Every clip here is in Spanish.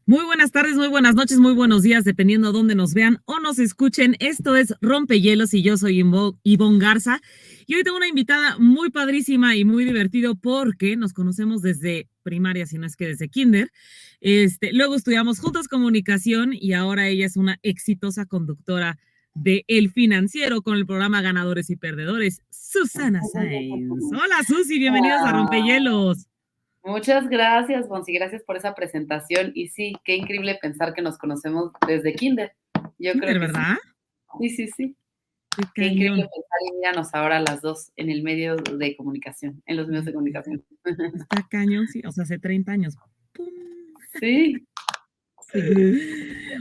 Muy buenas tardes, muy buenas noches, muy buenos días, dependiendo de dónde nos vean o nos escuchen. Esto es Rompehielos y yo soy Ivonne Garza. Y hoy tengo una invitada muy padrísima y muy divertido porque nos conocemos desde primaria, si no es que desde kinder. Luego estudiamos juntos comunicación y ahora ella es una exitosa conductora de El Financiero con el programa Ganadores y Perdedores, Susana Sainz. Hola Susi, bienvenidos a Ah, Rompehielos. muchas gracias, Bonsi, gracias por esa presentación. Y sí, qué increíble pensar que nos conocemos desde kinder. Yo creo Kinder, que sí. ¿verdad? Sí, sí, sí. Qué Qué increíble cañón. pensar y míranos ahora las dos en el medio de comunicación, en los medios de comunicación. Está cañón, sí, o sea, hace 30 años. ¡Pum! Sí. Sí.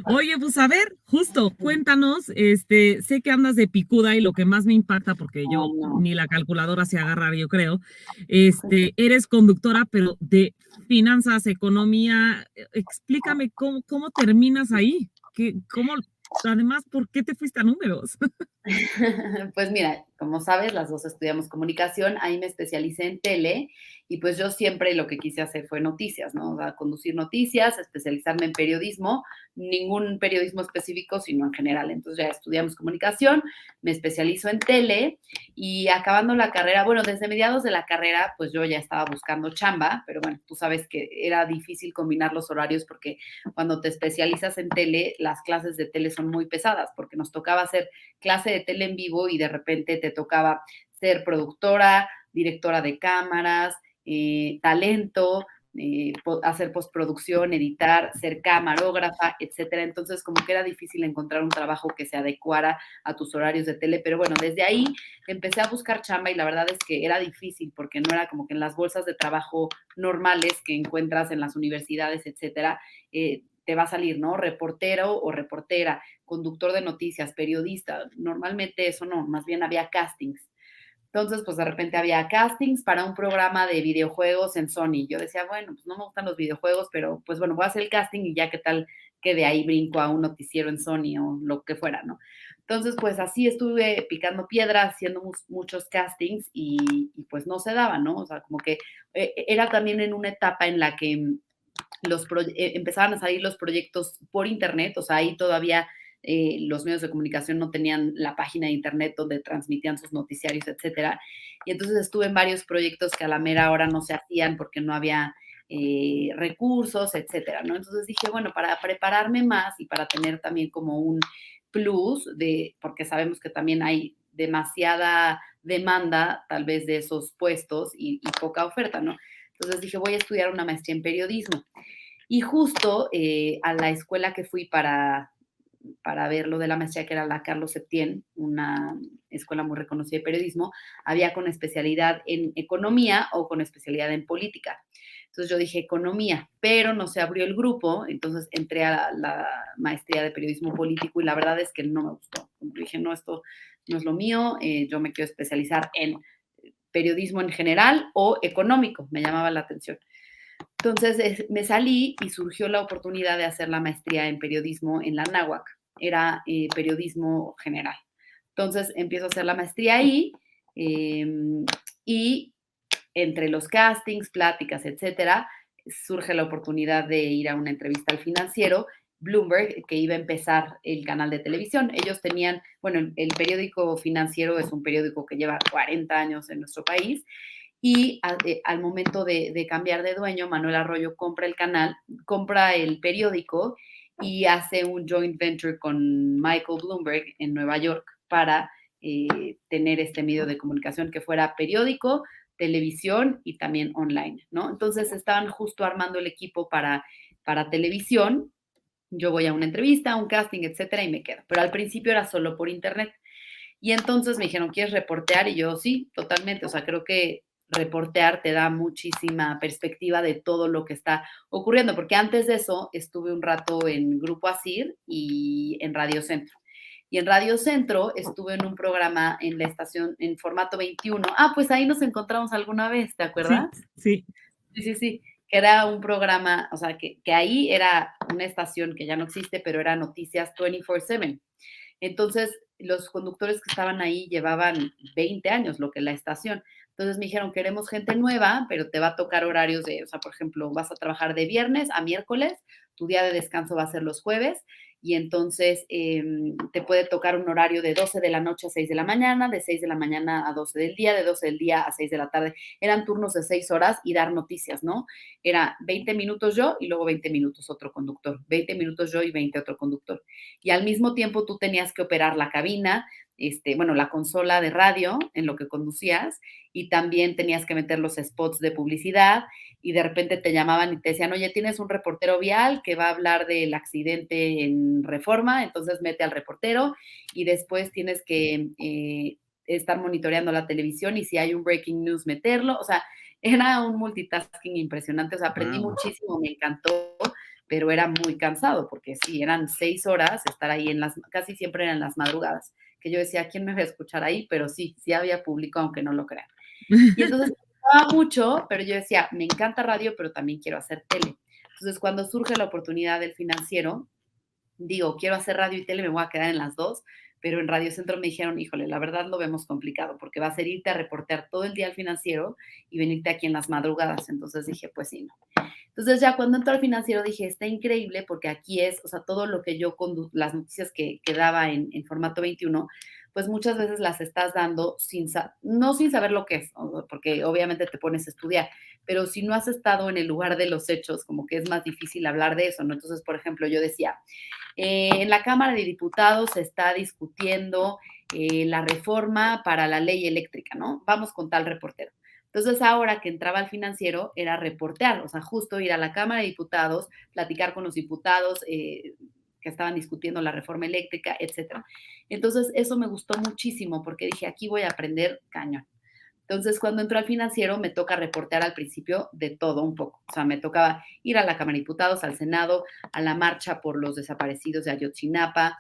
Oye, pues a ver, justo, cuéntanos, sé que andas de picuda y lo que más me impacta, porque Ay, yo no. ni la calculadora sé agarrar, yo creo, eres conductora, pero de finanzas, economía, explícame cómo terminas ahí, además, ¿por qué te fuiste a números? Pues mira, como sabes, las dos estudiamos comunicación, ahí me especialicé en tele y pues yo siempre lo que quise hacer fue noticias, ¿no? O sea, conducir noticias, especializarme en periodismo, ningún periodismo específico, sino en general. Entonces ya estudiamos comunicación, me especializo en tele y acabando la carrera, bueno, desde mediados de la carrera, pues yo ya estaba buscando chamba, pero bueno, tú sabes que era difícil combinar los horarios porque cuando te especializas en tele, las clases de tele son muy pesadas porque nos tocaba hacer clase de tele en vivo y de repente te tocaba ser productora, directora de cámaras, talento, hacer postproducción, editar, ser camarógrafa, etcétera. Entonces, como que era difícil encontrar un trabajo que se adecuara a tus horarios de tele, pero bueno, desde ahí empecé a buscar chamba y la verdad es que era difícil porque no era como que en las bolsas de trabajo normales que encuentras en las universidades, etcétera, te va a salir, ¿no? Reportero o reportera, conductor de noticias, periodista. Normalmente eso no, más bien había castings. Entonces, pues de repente había castings para un programa de videojuegos en Sony. Yo decía, bueno, pues no me gustan los videojuegos, pero pues bueno, voy a hacer el casting y ya qué tal que de ahí brinco a un noticiero en Sony o lo que fuera, ¿no? Entonces, pues así estuve picando piedra, haciendo muchos castings pues no se daba, ¿no? O sea, como que era también en una etapa en la que empezaban a salir los proyectos por internet, o sea, ahí todavía los medios de comunicación no tenían la página de internet donde transmitían sus noticiarios, etcétera. Y entonces estuve en varios proyectos que a la mera hora no se hacían porque no había recursos, etcétera, ¿no? Entonces dije, bueno, para prepararme más y para tener también como un plus porque sabemos que también hay demasiada demanda tal vez de esos puestos y poca oferta, ¿no? Entonces dije, voy a estudiar una maestría en periodismo. Y justo a la escuela que fui para ver lo de la maestría, que era la Carlos Septién, una escuela muy reconocida de periodismo, había con especialidad en economía o con especialidad en política. Entonces yo dije economía, pero no se abrió el grupo, entonces entré a la maestría de periodismo político y la verdad es que no me gustó. Dije, no, esto no es lo mío, yo me quiero especializar en periodismo en general o económico, me llamaba la atención. Entonces me salí y surgió la oportunidad de hacer la maestría en periodismo en la Náhuac. Era periodismo general. Entonces empiezo a hacer la maestría ahí eh, y entre los castings, pláticas, etcétera, surge la oportunidad de ir a una entrevista al Financiero. Bloomberg, que iba a empezar el canal de televisión. Ellos tenían, bueno, el periódico Financiero es un periódico que lleva 40 años en nuestro país y al momento de cambiar de dueño, Manuel Arroyo compra el canal, compra el periódico y hace un joint venture con Michael Bloomberg en Nueva York para tener este medio de comunicación que fuera periódico, televisión y también online, ¿no? Entonces estaban justo armando el equipo para televisión. Yo voy a una entrevista, a un casting, etcétera, y me quedo. Pero al principio era solo por internet. Y entonces me dijeron, ¿quieres reportear? Y yo, sí, totalmente. O sea, creo que reportear te da muchísima perspectiva de todo lo que está ocurriendo, porque antes de eso estuve un rato en Grupo Asir y en Radio Centro. Y en Radio Centro estuve en un programa en la estación en formato 21. Ah, pues ahí nos encontramos alguna vez, ¿te Sí, acuerdas? sí. Sí, sí, sí, que era un programa, o sea, que ahí era una estación que ya no existe, pero era Noticias 24/7. Entonces, los conductores que estaban ahí llevaban 20 años, lo que la estación. Entonces me dijeron, queremos gente nueva, pero te va a tocar horarios de, o sea, por ejemplo, vas a trabajar de viernes a miércoles, tu día de descanso va a ser los jueves, y entonces te puede tocar un horario de 12 de la noche a 6 de la mañana, de 6 de la mañana a 12 del día, de 12 del día a 6 de la tarde. Eran turnos de 6 horas y dar noticias, ¿no? Era 20 minutos yo y luego 20 minutos otro conductor, 20 minutos yo y 20 otro conductor. Y al mismo tiempo tú tenías que operar la cabina, bueno, la consola de radio en lo que conducías, y también tenías que meter los spots de publicidad, y de repente te llamaban y te decían, oye, tienes un reportero vial que va a hablar del accidente en Reforma, entonces mete al reportero, y después tienes que estar monitoreando la televisión, y si hay un breaking news, meterlo. O sea, era un multitasking impresionante. O sea, aprendí muchísimo, me encantó, pero era muy cansado, porque sí, eran 6 horas estar ahí, casi siempre eran las madrugadas, que yo decía, ¿quién me va a escuchar ahí? Pero sí, sí había público, aunque no lo crean. Y entonces me gustaba mucho, pero yo decía, me encanta radio, pero también quiero hacer tele. Entonces, cuando surge la oportunidad del Financiero, digo, quiero hacer radio y tele, me voy a quedar en las dos, pero en Radio Centro me dijeron, híjole, la verdad lo vemos complicado, porque va a ser irte a reportear todo el día al Financiero y venirte aquí en las madrugadas. Entonces dije, pues sí, no. Entonces ya cuando entró al Financiero dije, está increíble, porque aquí es, o sea, todo lo que yo las noticias que daba en formato 21, pues muchas veces las estás dando no sin saber lo que es, porque obviamente te pones a estudiar, pero si no has estado en el lugar de los hechos, como que es más difícil hablar de eso, ¿no? Entonces, por ejemplo, yo decía, en la Cámara de Diputados se está discutiendo la reforma para la ley eléctrica, ¿no? Vamos con tal reportero. Entonces, ahora que entraba al Financiero, era reportear, o sea, justo ir a la Cámara de Diputados, platicar con los diputados que estaban discutiendo la reforma eléctrica, etcétera. Entonces, eso me gustó muchísimo, porque dije, aquí voy a aprender cañón. Entonces, cuando entró al Financiero, me toca reportear al principio de todo un poco. O sea, me tocaba ir a la Cámara de Diputados, al Senado, a la marcha por los desaparecidos de Ayotzinapa,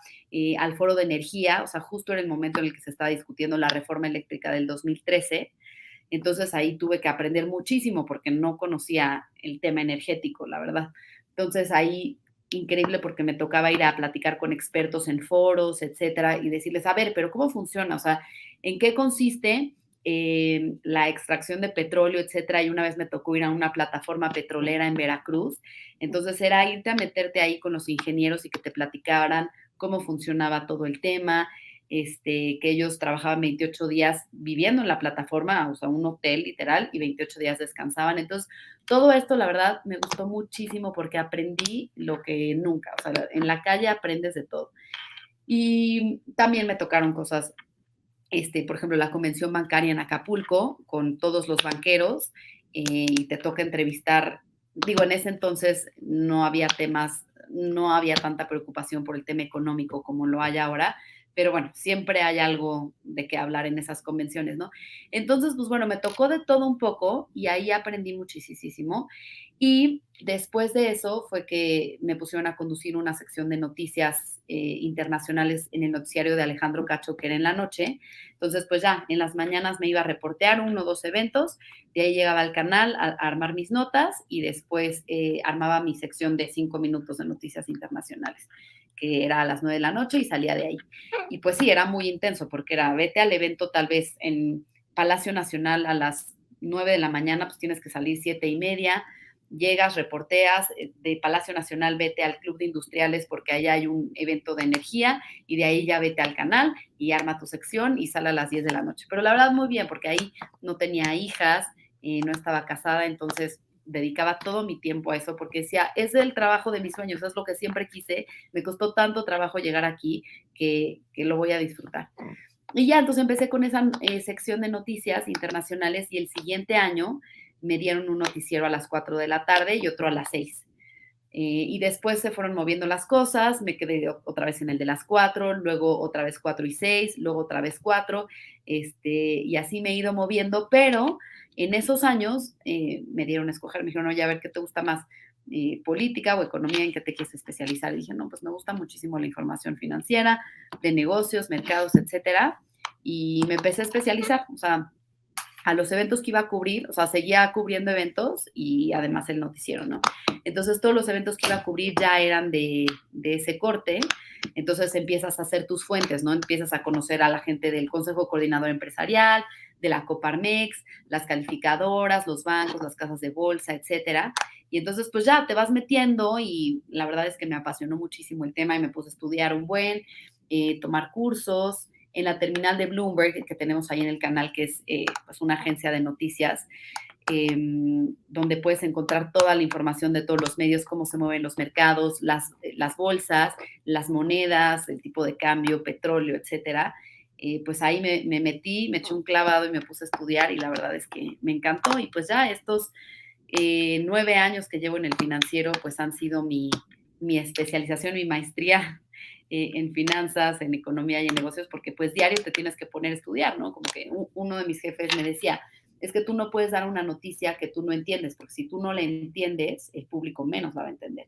al Foro de Energía. O sea, justo era el momento en el que se estaba discutiendo la reforma eléctrica del 2013. Entonces, ahí tuve que aprender muchísimo, porque no conocía el tema energético, la verdad. Entonces, ahí increíble, porque me tocaba ir a platicar con expertos en foros, etcétera, y decirles, a ver, pero ¿cómo funciona? O sea, ¿en qué consiste la extracción de petróleo, etcétera? Y una vez me tocó ir a una plataforma petrolera en Veracruz. Entonces era irte a meterte ahí con los ingenieros y que te platicaran cómo funcionaba todo el tema, que ellos trabajaban 28 días viviendo en la plataforma, o sea, un hotel literal, y 28 días descansaban. Entonces, todo esto, la verdad, me gustó muchísimo, porque aprendí lo que nunca, o sea, en la calle aprendes de todo. Y también me tocaron cosas, por ejemplo, la convención bancaria en Acapulco con todos los banqueros, y te toca entrevistar. Digo, en ese entonces no había temas, no había tanta preocupación por el tema económico como lo hay ahora, pero bueno, siempre hay algo de qué hablar en esas convenciones, ¿no? Entonces, pues bueno, me tocó de todo un poco, y ahí aprendí muchísimo. Y después de eso fue que me pusieron a conducir una sección de noticias internacionales en el noticiario de Alejandro Cacho, que era en la noche. Entonces, pues ya, en las mañanas me iba a reportear 1 o 2 eventos, de ahí llegaba al canal a armar mis notas, y después armaba mi sección de 5 minutos de noticias internacionales, que era a las 9 de la noche, y salía de ahí. Y pues sí, era muy intenso, porque era, vete al evento tal vez en Palacio Nacional a las 9 de la mañana, pues tienes que salir 7:30, llegas, reporteas, de Palacio Nacional vete al Club de Industriales, porque ahí hay un evento de energía, y de ahí ya vete al canal y arma tu sección y sale a las 10 de la noche. Pero la verdad, muy bien, porque ahí no tenía hijas, no estaba casada, entonces dedicaba todo mi tiempo a eso, porque decía, es el trabajo de mis sueños, es lo que siempre quise, me costó tanto trabajo llegar aquí, que lo voy a disfrutar. Y ya, entonces empecé con esa sección de noticias internacionales, y el siguiente año me dieron un noticiero a las 4 de la tarde y otro a las 6. Y después se fueron moviendo las cosas, me quedé otra vez en el de las 4, luego otra vez 4 y 6, luego otra vez 4, y así me he ido moviendo, pero en esos años me dieron a escoger, me dijeron, oye, a ver, ¿qué te gusta más? ¿Política o economía? ¿En qué te quieres especializar? Y dije, no, pues me gusta muchísimo la información financiera, de negocios, mercados, etcétera, y me empecé a especializar, o sea, a los eventos que iba a cubrir, o sea, seguía cubriendo eventos y además el noticiero, ¿no? Entonces, todos los eventos que iba a cubrir ya eran de ese corte. Entonces empiezas a hacer tus fuentes, ¿no? Empiezas a conocer a la gente del Consejo Coordinador Empresarial, de la Coparmex, las calificadoras, los bancos, las casas de bolsa, etcétera. Y entonces, pues ya te vas metiendo y la verdad es que me apasionó muchísimo el tema y me puse a estudiar un buen, tomar cursos en la terminal de Bloomberg que tenemos ahí en el canal, que es pues una agencia de noticias, donde puedes encontrar toda la información de todos los medios, cómo se mueven los mercados, las bolsas, las monedas, el tipo de cambio, petróleo, etcétera. Pues ahí me metí, me eché un clavado y me puse a estudiar y la verdad es que me encantó. Y pues ya estos 9 años que llevo en el financiero, pues han sido mi especialización, mi maestría en finanzas, en economía y en negocios, porque pues diario te tienes que poner a estudiar, ¿no? Como que uno de mis jefes me decía, es que tú no puedes dar una noticia que tú no entiendes, porque si tú no la entiendes, el público menos la va a entender.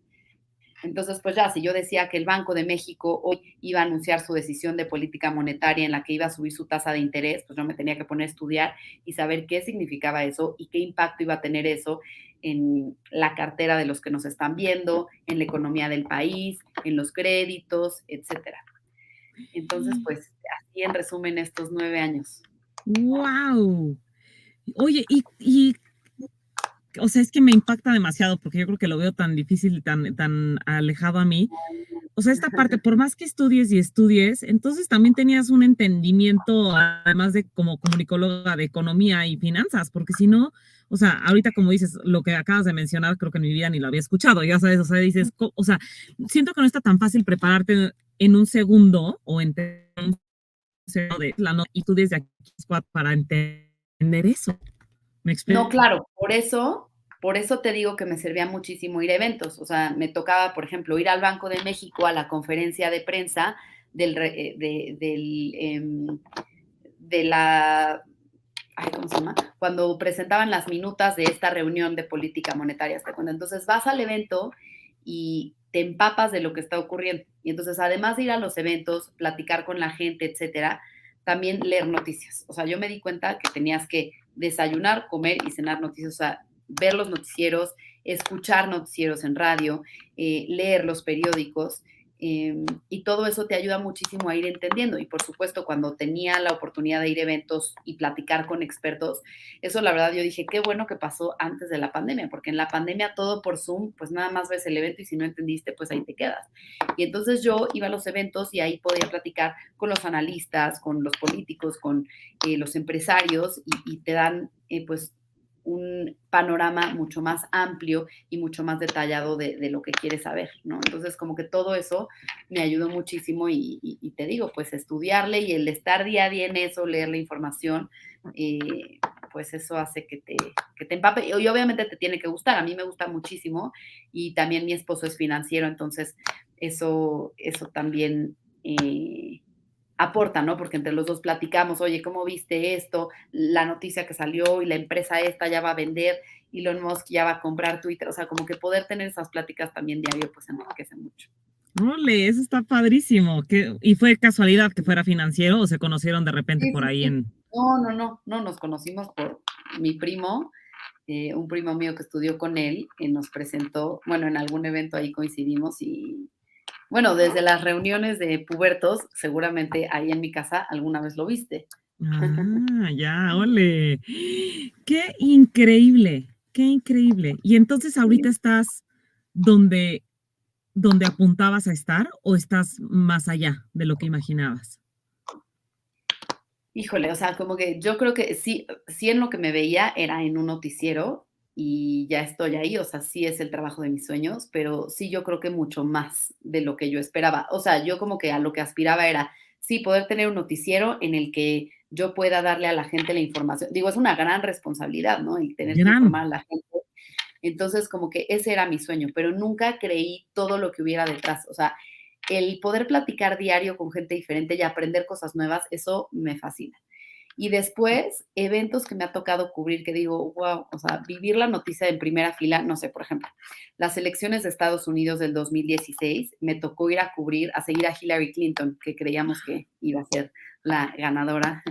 Entonces, pues ya, si yo decía que el Banco de México hoy iba a anunciar su decisión de política monetaria en la que iba a subir su tasa de interés, pues yo me tenía que poner a estudiar y saber qué significaba eso y qué impacto iba a tener eso en la cartera de los que nos están viendo, en la economía del país, en los créditos, etcétera. Entonces, pues así en resumen estos 9 años. ¡Wow! Oye, o sea, es que me impacta demasiado porque yo creo que lo veo tan difícil, tan alejado a mí. O sea, esta parte, por más que estudies y estudies, entonces también tenías un entendimiento, además de como comunicóloga de economía y finanzas, porque si no, o sea, ahorita como dices, lo que acabas de mencionar, creo que en mi vida ni lo había escuchado, ya sabes, o sea, dices, o sea, siento que no está tan fácil prepararte en un segundo o en un segundo de la nota y tú desde aquí para entender eso. ¿Me No, explico? claro, por eso te digo que me servía muchísimo ir a eventos. O sea, me tocaba, por ejemplo, ir al Banco de México a la conferencia de prensa de la, ay, ¿cómo se llama? Cuando presentaban las minutas de esta reunión de política monetaria. ¿Te acuerdas? Entonces vas al evento y te empapas de lo que está ocurriendo. Y entonces, además de ir a los eventos, platicar con la gente, etcétera, también leer noticias. O sea, yo me di cuenta que tenías que desayunar, comer y cenar noticias. O sea, ver los noticieros, escuchar noticieros en radio, leer los periódicos. Y todo eso te ayuda muchísimo a ir entendiendo. Y por supuesto, cuando tenía la oportunidad de ir a eventos y platicar con expertos, eso la verdad yo dije, qué bueno que pasó antes de la pandemia, porque en la pandemia todo por Zoom, pues nada más ves el evento y si no entendiste, pues ahí te quedas. Y entonces yo iba a los eventos y ahí podía platicar con los analistas, con los políticos, con los empresarios y te dan pues un panorama mucho más amplio y mucho más detallado de lo que quieres saber, ¿no? Entonces, como que todo eso me ayudó muchísimo y te digo, pues estudiarle y el estar día a día en eso, leer la información, eh, pues eso hace que te empape y obviamente te tiene que gustar. A mí me gusta muchísimo y también mi esposo es financiero, entonces eso también aporta, ¿no? Porque entre los dos platicamos, oye, ¿cómo viste esto? La noticia que salió y la empresa esta ya va a vender, Elon Musk ya va a comprar Twitter, o sea, como que poder tener esas pláticas también diario, pues enriquece mucho. Ole, eso está padrísimo. ¿Y fue casualidad que fuera financiero o se conocieron de repente Sí, por sí, ahí sí. en... No, nos conocimos por mi primo, un primo mío que estudió con él, que nos presentó, bueno, en algún evento ahí coincidimos y, bueno, desde las reuniones de pubertos, seguramente ahí en mi casa alguna vez lo viste. Ah, ya, ole. Qué increíble, qué increíble. Y entonces ahorita estás donde, donde apuntabas a estar o estás más allá de lo que imaginabas. Híjole, o sea, como que yo creo que sí en lo que me veía era en un noticiero y ya estoy ahí, o sea, sí es el trabajo de mis sueños, pero sí yo creo que mucho más de lo que yo esperaba. O sea, yo como que a lo que aspiraba era, sí, poder tener un noticiero en el que yo pueda darle a la gente la información. Digo, es una gran responsabilidad, ¿no? El tener que Gran. informar a la gente. Entonces, como que ese era mi sueño, pero nunca creí todo lo que hubiera detrás. O sea, el poder platicar diario con gente diferente y aprender cosas nuevas, eso me fascina. Y después, eventos que me ha tocado cubrir, que digo, wow, o sea, vivir la noticia en primera fila, no sé, por ejemplo, las elecciones de Estados Unidos del 2016, me tocó ir a cubrir, a seguir a Hillary Clinton, que creíamos que iba a ser la ganadora.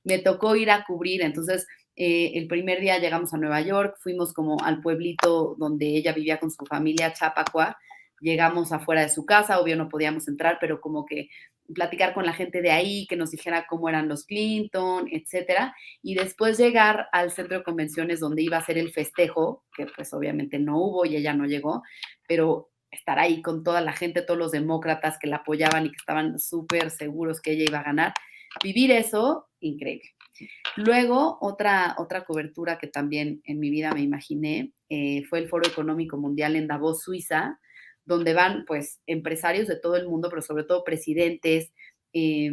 Me tocó ir a cubrir, entonces, el primer día llegamos a Nueva York, fuimos como al pueblito donde ella vivía con su familia, Chappaqua, llegamos afuera de su casa, obvio no podíamos entrar, pero como que platicar con la gente de ahí, que nos dijera cómo eran los Clinton, etcétera, y después llegar al centro de convenciones donde iba a ser el festejo, que pues obviamente no hubo y ella no llegó, pero estar ahí con toda la gente, todos los demócratas que la apoyaban y que estaban súper seguros que ella iba a ganar, vivir eso, increíble. Luego, otra cobertura que también en mi vida me imaginé fue el Foro Económico Mundial en Davos, Suiza, donde van pues empresarios de todo el mundo, pero sobre todo presidentes, eh,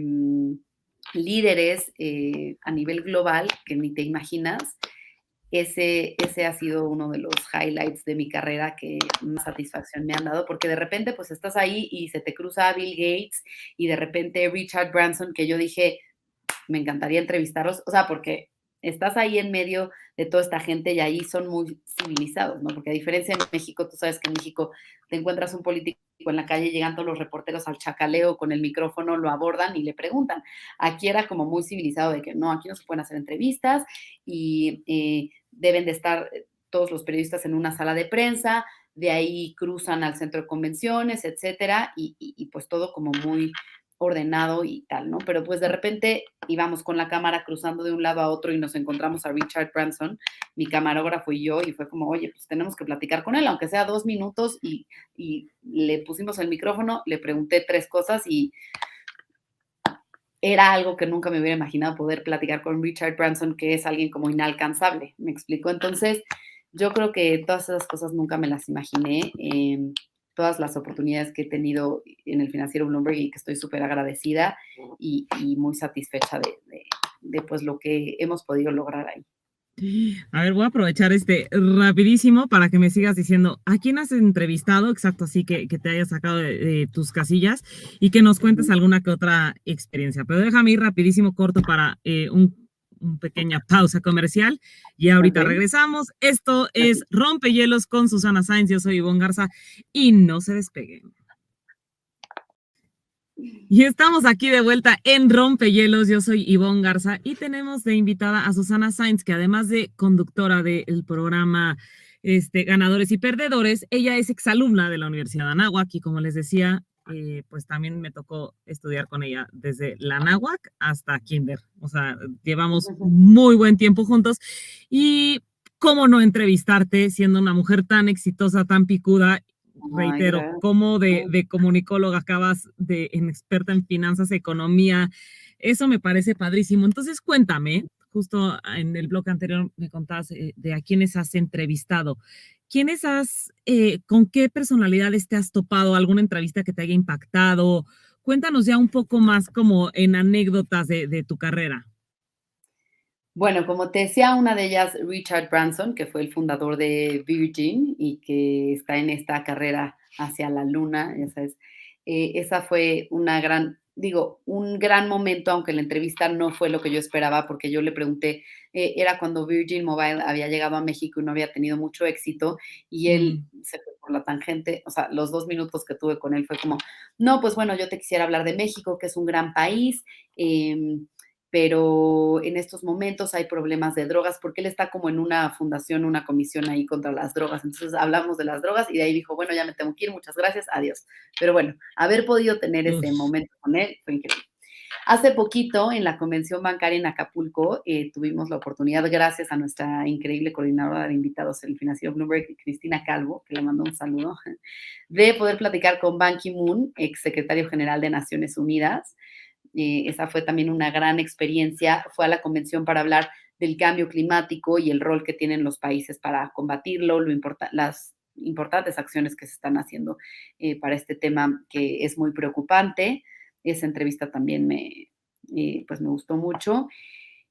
líderes a nivel global que ni te imaginas. Ese ha sido uno de los highlights de mi carrera que más satisfacción me han dado, porque de repente pues estás ahí y se te cruza Bill Gates y de repente Richard Branson, que yo dije, me encantaría entrevistarlos, o sea, porque estás ahí en medio de toda esta gente y ahí son muy civilizados, ¿no? Porque a diferencia de México, tú sabes que en México te encuentras un político en la calle, llegan todos los reporteros al chacaleo con el micrófono, lo abordan y le preguntan. Aquí era como muy civilizado de que no, aquí no se pueden hacer entrevistas y deben de estar todos los periodistas en una sala de prensa, de ahí cruzan al centro de convenciones, etcétera, y pues todo como muy ordenado y tal, ¿no? Pero pues de repente íbamos con la cámara cruzando de un lado a otro y nos encontramos a Richard Branson, mi camarógrafo y yo, y fue como, oye, pues tenemos que platicar con él, aunque sea 2 minutos, y le pusimos el micrófono, le pregunté 3 cosas y era algo que nunca me hubiera imaginado poder platicar con Richard Branson, que es alguien como inalcanzable, me explicó. Entonces, yo creo que todas esas cosas nunca me las imaginé. Todas las oportunidades que he tenido en el financiero Bloomberg y que estoy súper agradecida y muy satisfecha de pues lo que hemos podido lograr ahí. A ver, voy a aprovechar rapidísimo para que me sigas diciendo a quién has entrevistado, exacto, así que te hayas sacado de tus casillas y que nos cuentes Ujú. alguna que otra experiencia. Pero déjame ir rapidísimo, corto para un pequeña pausa comercial y Ok, ahorita regresamos. Esto es así. Rompehielos con Susana Sáenz, yo soy Ivonne Garza y no se despeguen. Y estamos aquí de vuelta en Rompehielos. Yo soy Ivonne Garza y tenemos de invitada a Susana Sainz, que además de conductora del programa Ganadores y Perdedores, ella es exalumna de la Universidad de Anáhuac y como les decía, pues también me tocó estudiar con ella desde la Anáhuac hasta Kinder. O sea, llevamos muy buen tiempo juntos y cómo no entrevistarte siendo una mujer tan exitosa, tan picuda, Ay, reitero, gracias. como de comunicóloga acabas en experta en finanzas, economía, eso me parece padrísimo. Entonces, cuéntame, justo en el blog anterior me contabas de a quiénes has entrevistado. ¿Con qué personalidades te has topado? ¿Alguna entrevista que te haya impactado? Cuéntanos ya un poco más como en anécdotas de tu carrera. Bueno, como te decía, una de ellas, Richard Branson, que fue el fundador de Virgin y que está en esta carrera hacia la luna, ya sabes. Esa fue un gran momento, aunque la entrevista no fue lo que yo esperaba, porque yo le pregunté, era cuando Virgin Mobile había llegado a México y no había tenido mucho éxito, y él Mm. se fue por la tangente, o sea, los 2 minutos que tuve con él fue como, no, pues bueno, yo te quisiera hablar de México, que es un gran país, pero en estos momentos hay problemas de drogas, porque él está como en una fundación, una comisión ahí contra las drogas. Entonces hablamos de las drogas y de ahí dijo, bueno, ya me tengo que ir, muchas gracias, adiós. Pero bueno, haber podido tener ese Uf. momento con él fue increíble. Hace poquito, en la convención bancaria en Acapulco, tuvimos la oportunidad, gracias a nuestra increíble coordinadora de invitados, el financiero Bloomberg, Cristina Calvo, que le mando un saludo, de poder platicar con Ban Ki-moon, ex secretario general de Naciones Unidas. Esa fue también una gran experiencia. Fue a la convención para hablar del cambio climático y el rol que tienen los países para combatirlo, las importantes acciones que se están haciendo para este tema que es muy preocupante. Esa entrevista también pues me gustó mucho.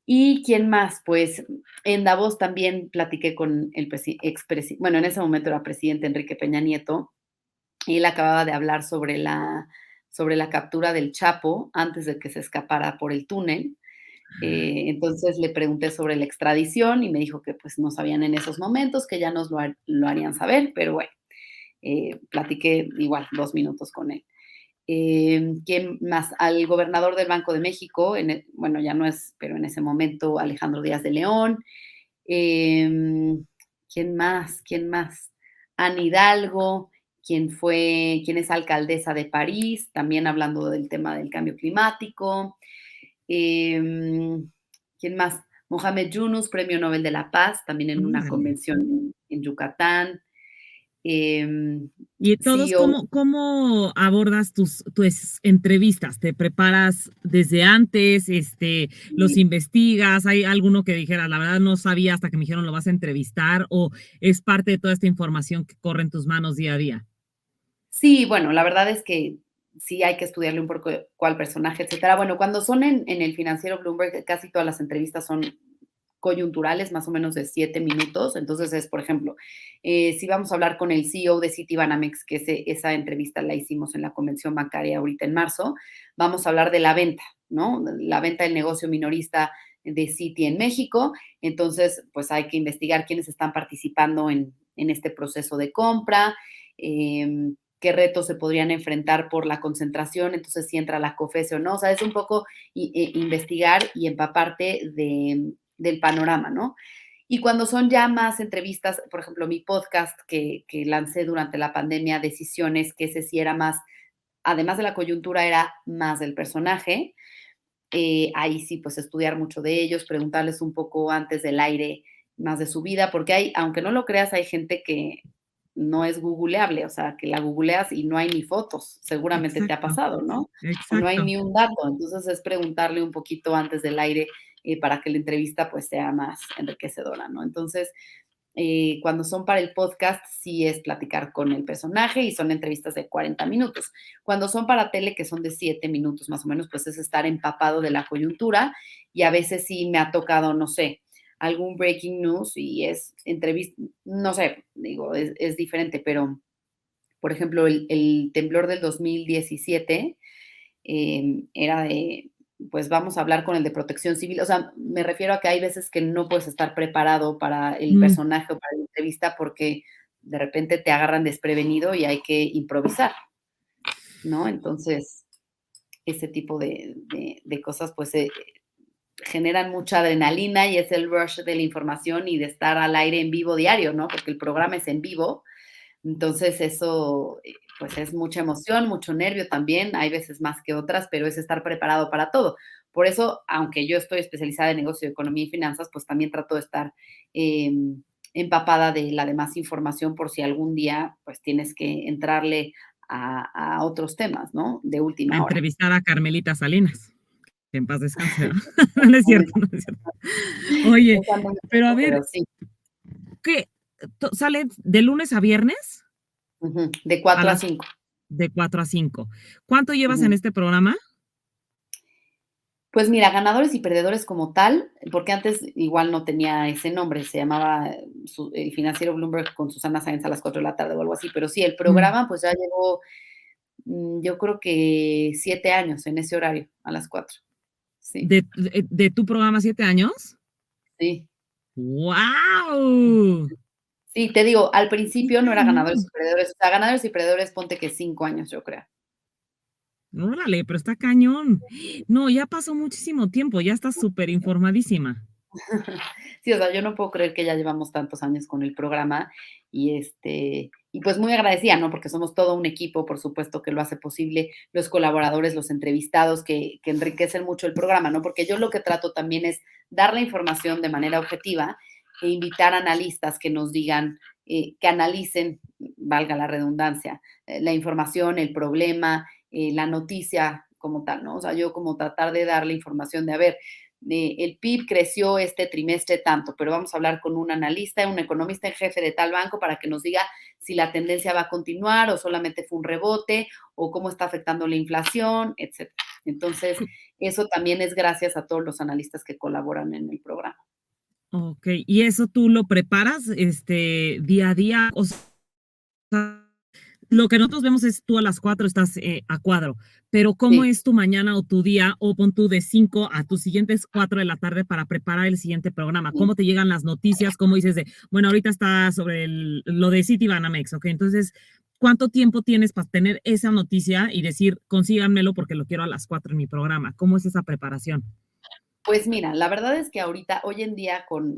¿Y quién más? Pues en Davos también platiqué con el expresidente, bueno, en ese momento era presidente Enrique Peña Nieto, y él acababa de hablar sobre la captura del Chapo antes de que se escapara por el túnel. Entonces le pregunté sobre la extradición y me dijo que pues no sabían en esos momentos, que ya nos lo harían saber, pero bueno, platiqué igual 2 minutos con él. ¿Quién más? Al gobernador del Banco de México, bueno, ya no es, pero en ese momento Alejandro Díaz de León. ¿Quién más? ¿Quién más? Anne Hidalgo. quien es alcaldesa de París, también hablando del tema del cambio climático. ¿Quién más? Mohamed Yunus, Premio Nobel de la Paz, también en una Ándale. convención en Yucatán. Y todos, CEO. ¿cómo abordas tus entrevistas? ¿Te preparas desde antes? ¿Los investigas? ¿Hay alguno que dijera, la verdad no sabía hasta que me dijeron lo vas a entrevistar? ¿O es parte de toda esta información que corre en tus manos día a día? Sí, bueno, la verdad es que sí hay que estudiarle un poco cuál personaje, etcétera. Bueno, cuando son en el financiero Bloomberg, casi todas las entrevistas son coyunturales, más o menos de 7 minutos. Entonces es, por ejemplo, si vamos a hablar con el CEO de Citibanamex, que esa entrevista la hicimos en la convención bancaria ahorita en marzo, vamos a hablar de la venta, ¿no? La venta del negocio minorista de Citi en México. Entonces, pues hay que investigar quiénes están participando en este proceso de compra, qué retos se podrían enfrentar por la concentración, entonces si entra la COFESE o no, o sea, es un poco investigar y empaparte del panorama, ¿no? Y cuando son ya más entrevistas, por ejemplo, mi podcast que lancé durante la pandemia, Decisiones, que ese sí era más, además de la coyuntura, era más del personaje, ahí sí, pues estudiar mucho de ellos, preguntarles un poco antes del aire más de su vida, porque hay, aunque no lo creas, hay gente que no es googleable, o sea, que la googleas y no hay ni fotos, seguramente te ha Exacto, pasado, ¿no? O no hay exacto. ni un dato, entonces es preguntarle un poquito antes del aire para que la entrevista pues sea más enriquecedora, ¿no? Entonces, cuando son para el podcast, sí es platicar con el personaje y son entrevistas de 40 minutos. Cuando son para tele, que son de 7 minutos más o menos, pues es estar empapado de la coyuntura y a veces sí me ha tocado, no sé, algún breaking news y es entrevista, no sé, digo, es diferente, pero por ejemplo, el temblor del 2017 era de, pues vamos a hablar con el de protección civil. O sea, me refiero a que hay veces que no puedes estar preparado para el Mm, personaje o para la entrevista porque de repente te agarran desprevenido y hay que improvisar, ¿no? Entonces, ese tipo de cosas, pues, generan mucha adrenalina y es el rush de la información y de estar al aire en vivo diario, ¿no? Porque el programa es en vivo. Entonces eso, pues es mucha emoción, mucho nervio también, hay veces más que otras, pero es estar preparado para todo. Por eso, aunque yo estoy especializada en negocio, economía y finanzas, pues también trato de estar empapada de la demás información por si algún día pues tienes que entrarle a otros temas, ¿no? De a última hora. entrevistar a Carmelita Salinas, que en paz descanse, ¿verdad? No es cierto, no es cierto. Oye, Esa no me pero a tocó, ver, pero sí. ¿qué? ¿Sale de lunes a viernes? Ujú, de A 4 a las 5. de 4 a 5. ¿Cuánto llevas en Ujú. este programa? Pues mira, ganadores y perdedores como tal, porque antes igual no tenía ese nombre, se llamaba el financiero Bloomberg con Susana Sáenz a las 4 de la tarde o algo así, pero sí, el Mm, programa pues ya llevó, yo creo que 7 años en ese horario, a las 4. Sí, ¿de tu programa 7 años? sí. ¡Guau! Sí, te digo, al ¡Qué principio no era ganadores cañón! y perdedores, o sea, ganadores y perdedores ponte que 5 años, yo creo. Órale, pero está cañón. No, ya pasó muchísimo tiempo, ya estás súper informadísima. Sí, o sea, yo no puedo creer que ya llevamos tantos años con el programa y y pues muy agradecida, ¿no? Porque somos todo un equipo, por supuesto, que lo hace posible, los colaboradores, los entrevistados, que enriquecen mucho el programa, ¿no? Porque yo lo que trato también es dar la información de manera objetiva e invitar a analistas que nos digan, que analicen, valga la redundancia, la información, el problema, la noticia como tal, ¿no? O sea, yo como tratar de dar la información de, a ver, el PIB creció este trimestre tanto, pero vamos a hablar con un analista, un economista en jefe de tal banco para que nos diga si la tendencia va a continuar o solamente fue un rebote o cómo está afectando la inflación, etcétera. Entonces, Co eso también es gracias a todos los analistas que colaboran en el programa. Okey, ¿y eso tú lo preparas, día a día? O sea, lo que nosotros vemos es tú a las 4 estás, a cuadro, pero, ¿cómo Sí. es tu mañana o tu día? O pon tú de 5 a tus siguientes 4 de la tarde para preparar el siguiente programa. Sí. ¿Cómo te llegan las noticias? ¿Cómo dices de, bueno, ahorita está sobre lo de Citibanamex, okey? Entonces, ¿cuánto tiempo tienes para tener esa noticia y decir: "Consíganmelo porque lo quiero a las 4 en mi programa"? ¿Cómo es esa preparación? Pues mira, la verdad es que ahorita, hoy en día, con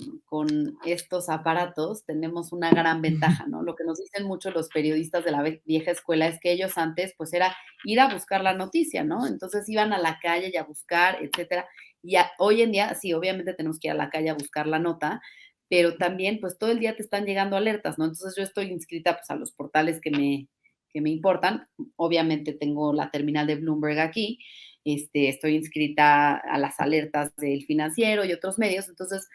estos aparatos, tenemos una gran Ujú. ventaja, ¿no? Lo que nos dicen mucho los periodistas de la vieja escuela es que ellos antes, pues era ir a buscar la noticia, ¿no? Entonces iban a la calle y a buscar, etcétera. Y hoy en día, sí, obviamente tenemos que ir a la calle a buscar la nota, pero también, pues todo el día te están llegando alertas, ¿no? Entonces yo estoy inscrita, pues a los portales que me importan. Obviamente tengo la terminal de Bloomberg aquí, estoy inscrita a las alertas del Financiero y otros medios. Entonces,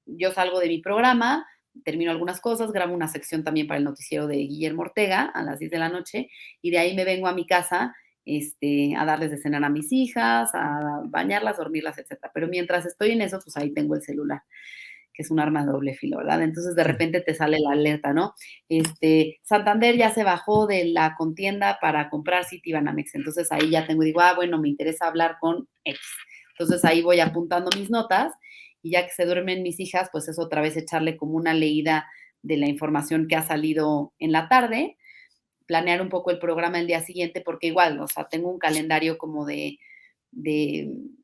yo salgo de mi programa, termino algunas cosas, grabo una sección también para el noticiero de Guillermo Ortega a las 10 de la noche y de ahí me vengo a mi casa a darles de cenar a mis hijas, a bañarlas, dormirlas, etcétera. Pero mientras estoy en eso, pues ahí tengo el celular, que es un arma de doble filo, ¿verdad? Entonces de Sí. repente te sale la alerta, ¿no? Santander ya se bajó de la contienda para comprar Citibanamex. Entonces ahí ya tengo, digo, bueno, me interesa hablar con X. Entonces ahí voy apuntando mis notas y ya que se duermen mis hijas, pues es otra vez echarle como una leída de la información que ha salido en la tarde, planear un poco el programa el día siguiente, porque igual, o sea, tengo un calendario como de,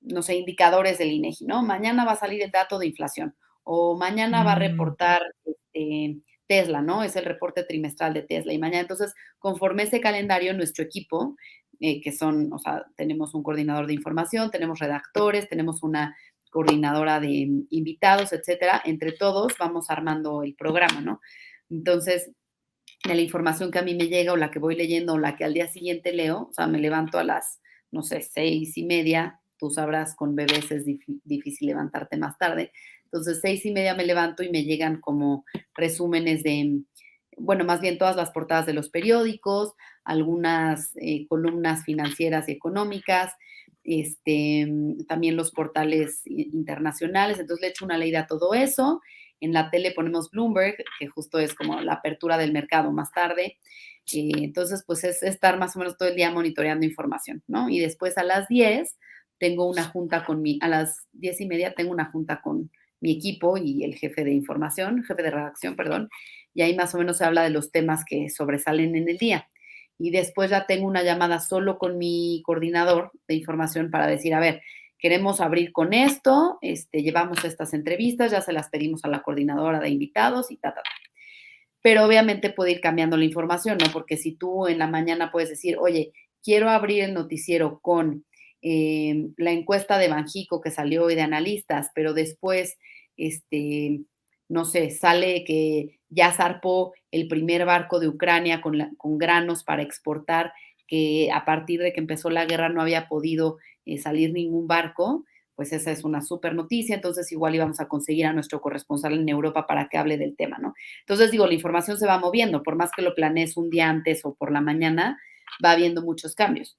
no sé, indicadores del INEGI, ¿no? Mañana va a salir el dato de inflación o mañana va a Mm, reportar Tesla, ¿no? Es el reporte trimestral de Tesla y mañana, entonces, conforme ese calendario, nuestro equipo, que son, o sea, tenemos un coordinador de información, tenemos redactores, tenemos una coordinadora de invitados, etcétera, entre todos vamos armando el programa, ¿no? Entonces, de la información que a mí me llega o la que voy leyendo o la que al día siguiente leo, o sea, me levanto a las, no sé, 6:30, tú sabrás, con bebés es difícil levantarte más tarde, entonces 6:30 me levanto y me llegan como resúmenes de, bueno, más bien todas las portadas de los periódicos, algunas columnas financieras y económicas, también los portales internacionales, entonces le echo una leída a todo eso. En la tele ponemos Bloomberg, que justo es como la apertura del mercado más tarde. Entonces, pues es estar más o menos todo el día monitoreando información, ¿no? Y después a las 10 tengo una junta a las 10:30 tengo una junta con mi equipo y el jefe de información, jefe de redacción, perdón, y ahí más o menos se habla de los temas que sobresalen en el día. Y después ya tengo una llamada solo con mi coordinador de información para decir, a ver, queremos abrir con esto, llevamos estas entrevistas, ya se las pedimos a la coordinadora de invitados y ta. Pero obviamente puede ir cambiando la información, ¿no? Porque si tú en la mañana puedes decir, oye, quiero abrir el noticiero con la encuesta de Banjico que salió hoy de analistas, pero después, no sé, sale que ya zarpó el primer barco de Ucrania con granos para exportar, que a partir de que empezó la guerra no había podido salir ningún barco, pues esa es una súper noticia, entonces igual íbamos a conseguir a nuestro corresponsal en Europa para que hable del tema, ¿no? Entonces, digo, la información se va moviendo, por más que lo planees un día antes o por la mañana, va habiendo muchos cambios.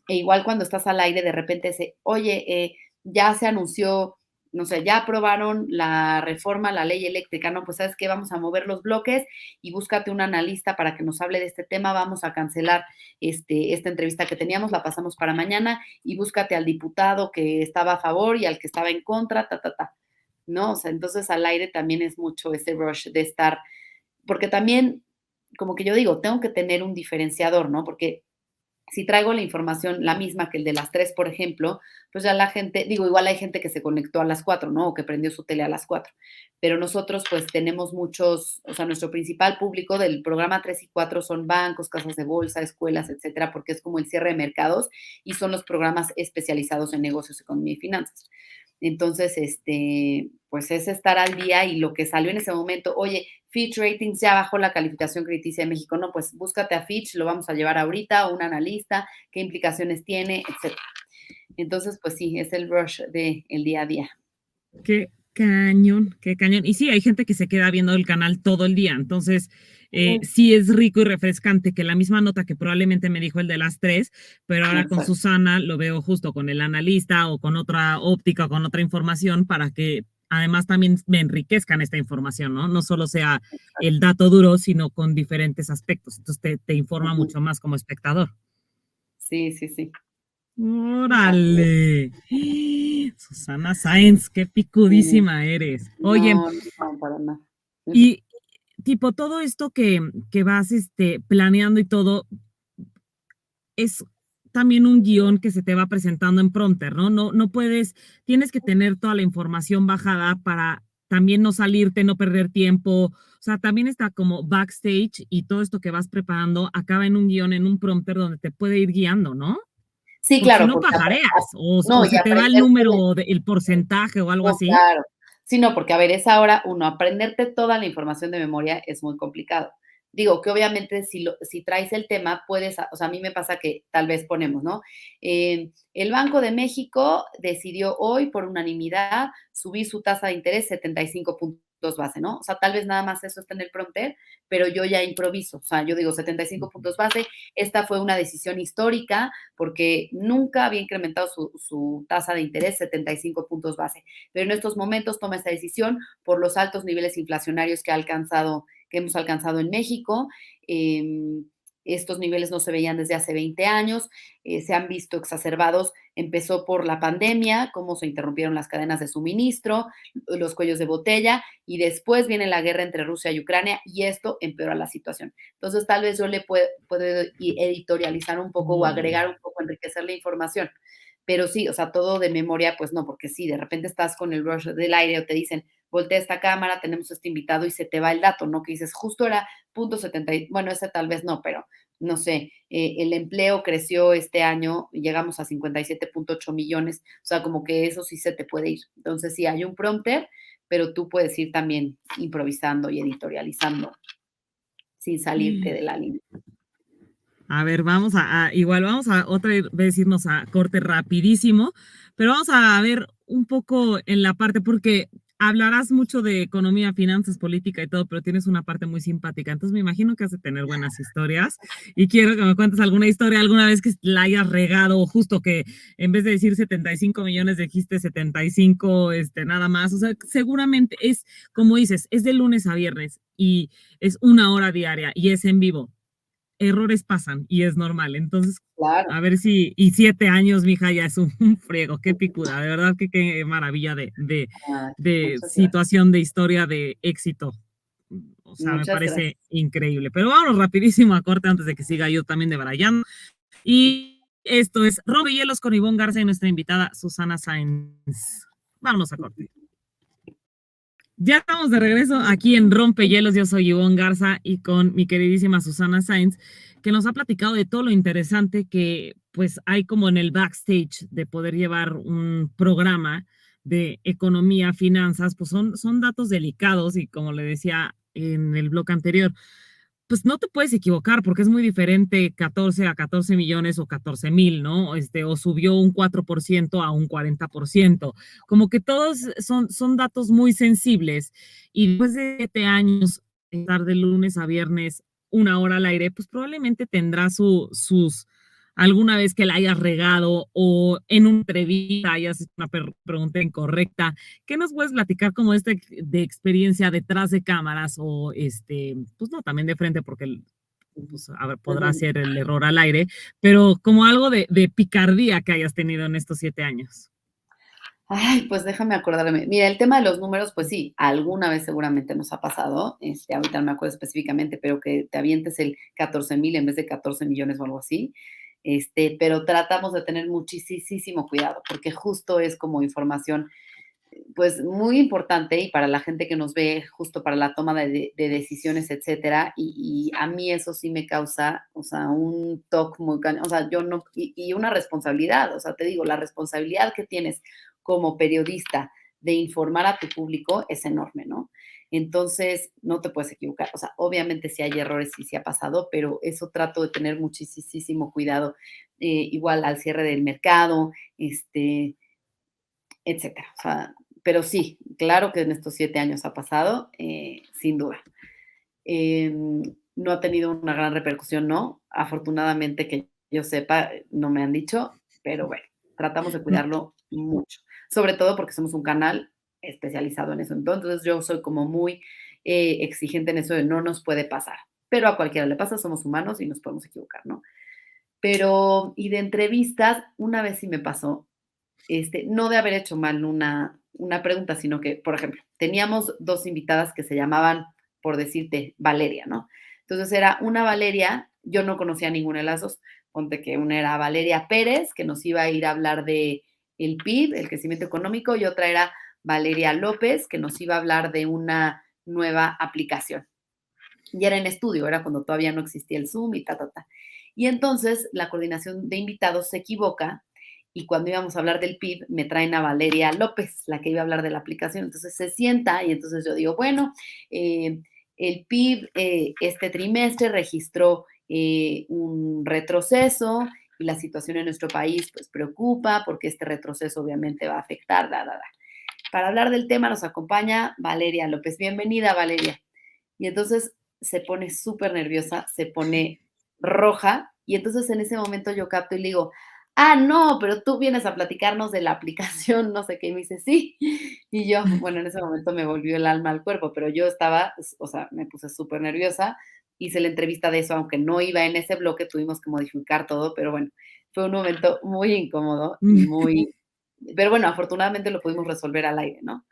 E igual cuando estás al aire, de repente oye, ya se anunció, no sé, ya aprobaron la reforma, la ley eléctrica, no, pues sabes qué, vamos a mover los bloques y búscate un analista para que nos hable de este tema, vamos a cancelar esta entrevista que teníamos, la pasamos para mañana y búscate al diputado que estaba a favor y al que estaba en contra, ¿no? O sea, entonces al aire también es mucho ese rush de estar, porque también, como que yo digo, tengo que tener un diferenciador, ¿no? Porque si traigo la información la misma que el de las 3, por ejemplo, pues ya la gente, digo, igual hay gente que se conectó a las 4, ¿no? O que prendió su tele a las 4. Pero nosotros pues tenemos muchos, o sea, nuestro principal público del programa 3 y 4 son bancos, casas de bolsa, escuelas, etcétera, porque es como el cierre de mercados y son los programas especializados en negocios, economía y finanzas. Entonces, pues es estar al día y lo que salió en ese momento, oye, Fitch Ratings ya bajó la calificación crediticia de México, no, pues búscate a Fitch, lo vamos a llevar ahorita, o un analista, qué implicaciones tiene, etcétera. Entonces, pues sí, es el rush del día a día. qué cañón, qué cañón. Y sí, hay gente que se queda viendo el canal todo el día, entonces Sí, sí es rico y refrescante que la misma nota que probablemente me dijo el de las 3, pero ahora con exacto. Susana lo veo justo con el analista o con otra óptica, con otra información para que además también me enriquezcan esta información, ¿no? No solo sea el dato duro, sino con diferentes aspectos. Entonces te informa Ujú. mucho más como espectador. Sí, sí, sí. Así es. ¡Órale! Susana Sáenz, qué Sí. picudísima eres. Oye, No, no, para nada. Ujú. y tipo todo esto que vas planeando y todo, es también un guión que se te va presentando en prompter, ¿no? No puedes, tienes que tener toda la información bajada para también no salirte, no perder tiempo. O sea, también está como backstage y todo esto que vas preparando acaba en un guión, en un prompter donde te puede ir guiando, ¿no? Sí, Porque si claro, no porque pajareas no, o y se te va el aprenderte número, el porcentaje o algo no, así. claro. Sí, no, porque a ver, es ahora, uno, aprenderte toda la información de memoria es muy complicado. Digo que obviamente si traes el tema, puedes, o sea, a mí me pasa que tal vez ponemos, ¿no? El Banco de México decidió hoy por unanimidad subir su tasa de interés 75 puntos base, ¿no? O sea, tal vez nada más eso está en el prompter, pero yo ya improviso. O sea, yo digo 75 puntos base, esta fue una decisión histórica porque nunca había incrementado su tasa de interés 75 puntos base, pero en estos momentos toma esta decisión por los altos niveles inflacionarios que hemos alcanzado en México. Estos niveles no se veían desde hace 20 años, se han visto exacerbados, empezó por la pandemia, cómo se interrumpieron las cadenas de suministro, los cuellos de botella, y después viene la guerra entre Rusia y Ucrania, y esto empeora la situación. Entonces, tal vez yo le puedo editorializar un poco o Mm. agregar un poco, enriquecer la información. Pero sí, o sea, todo de memoria, pues no, porque sí, de repente estás con el rush del aire o te dicen, voltea esta cámara, tenemos este invitado y se te va el dato, ¿no? Que dices, justo era punto 70, bueno, ese tal vez no, pero no sé, el empleo creció este año, llegamos a 57.8 millones, o sea, como que eso sí se te puede ir. Entonces, sí, hay un prompter, pero tú puedes ir también improvisando y editorializando sin salirte de la línea. A ver, igual vamos a otra vez irnos a corte rapidísimo, pero vamos a ver un poco en la parte, porque hablarás mucho de economía, finanzas, política y todo, pero tienes una parte muy simpática. Entonces me imagino que has de tener buenas historias y quiero que me cuentes alguna historia alguna vez que la hayas regado, o justo que en vez de decir 75 millones dijiste 75, nada más. O sea, seguramente es, como dices, es de lunes a viernes y es una hora diaria y es en vivo. Errores pasan y es normal. Entonces, Claro. a ver si, y 7 años, mija, ya es un friego, qué picuda, de verdad que qué maravilla Ay, de muchas gracias. situación, de historia, de éxito. O sea, me Muchas parece gracias. increíble. Pero vámonos rapidísimo a corte antes de que siga yo también de debrayando. Y esto es Rompehielos con Ivonne Garza y nuestra invitada Susana Sáenz. Vámonos a corte. Ya estamos de regreso aquí en Rompehielos. Yo soy Ivonne Garza y con mi queridísima Susana Sainz, que nos ha platicado de todo lo interesante que pues hay como en el backstage de poder llevar un programa de economía, finanzas, pues son datos delicados y como le decía en el blog anterior, pues no te puedes equivocar porque es muy diferente 14 a 14 millones o 14,000, ¿no? O subió un 4% a un 40%. Como que todos son datos muy sensibles y después de 7 años, estar de lunes a viernes una hora al aire, pues probablemente tendrá sus alguna vez que la hayas regado o en una entrevista hayas hecho una pregunta incorrecta. ¿Qué nos puedes platicar como de experiencia detrás de cámaras o pues no, también de frente porque pues, a ver, podrá ser el error al aire, pero como algo de picardía que hayas tenido en estos 7 años? Ay, pues déjame acordarme. Mira, el tema de los números, pues sí, alguna vez seguramente nos ha pasado, ahorita no me acuerdo específicamente, pero que te avientes el 14,000 en vez de 14 millones o algo así. Pero tratamos de tener muchísimo cuidado, porque justo es como información, pues muy importante y para la gente que nos ve, justo para la toma de decisiones, etcétera. Y a mí eso sí me causa, o sea, un toque muy, o sea, yo no, y una responsabilidad, o sea, te digo, la responsabilidad que tienes como periodista de informar a tu público es enorme, ¿no? Entonces, no te puedes equivocar. O sea, obviamente sí hay errores y sí ha pasado, pero eso trato de tener muchísimo cuidado. Igual al cierre del mercado, etcétera. O sea, pero sí, claro que en estos 7 años ha pasado, sin duda. No ha tenido una gran repercusión, ¿no? Afortunadamente que yo sepa, no me han dicho, pero bueno, tratamos de cuidarlo mucho, sobre todo porque somos un canal especializado en eso. Entonces yo soy como muy exigente en eso de no nos puede pasar, pero a cualquiera le pasa, somos humanos y nos podemos equivocar, ¿no? Pero, y de entrevistas, una vez sí me pasó, no de haber hecho mal una pregunta, sino que, por ejemplo, teníamos dos invitadas que se llamaban, por decirte, Valeria, ¿no? Entonces era una Valeria yo no conocía ninguna de las dos. Ponte que una era Valeria Pérez, que nos iba a ir a hablar de el PIB, el crecimiento económico, y otra era Valeria López, que nos iba a hablar de una nueva aplicación. Y era en estudio, era cuando todavía no existía el Zoom y ta, ta, ta. Y entonces la coordinación de invitados se equivoca y cuando íbamos a hablar del PIB me traen a Valeria López, la que iba a hablar de la aplicación. Entonces se sienta y entonces yo digo, bueno, el PIB este trimestre registró un retroceso y la situación en nuestro país pues preocupa porque este retroceso obviamente va a afectar, da, da, da. Para hablar del tema nos acompaña Valeria López. Bienvenida, Valeria. Y entonces se pone súper nerviosa, se pone roja y entonces en ese momento yo capto y le digo, ah, no, pero tú vienes a platicarnos de la aplicación, no sé qué, y me dice, sí. Y yo, bueno, en ese momento me volvió el alma al cuerpo, pero yo estaba, o sea, me puse súper nerviosa, hice la entrevista de eso, aunque no iba en ese bloque, tuvimos que modificar todo, pero bueno, fue un momento muy incómodo y muy, pero bueno, afortunadamente lo pudimos resolver al aire, ¿no?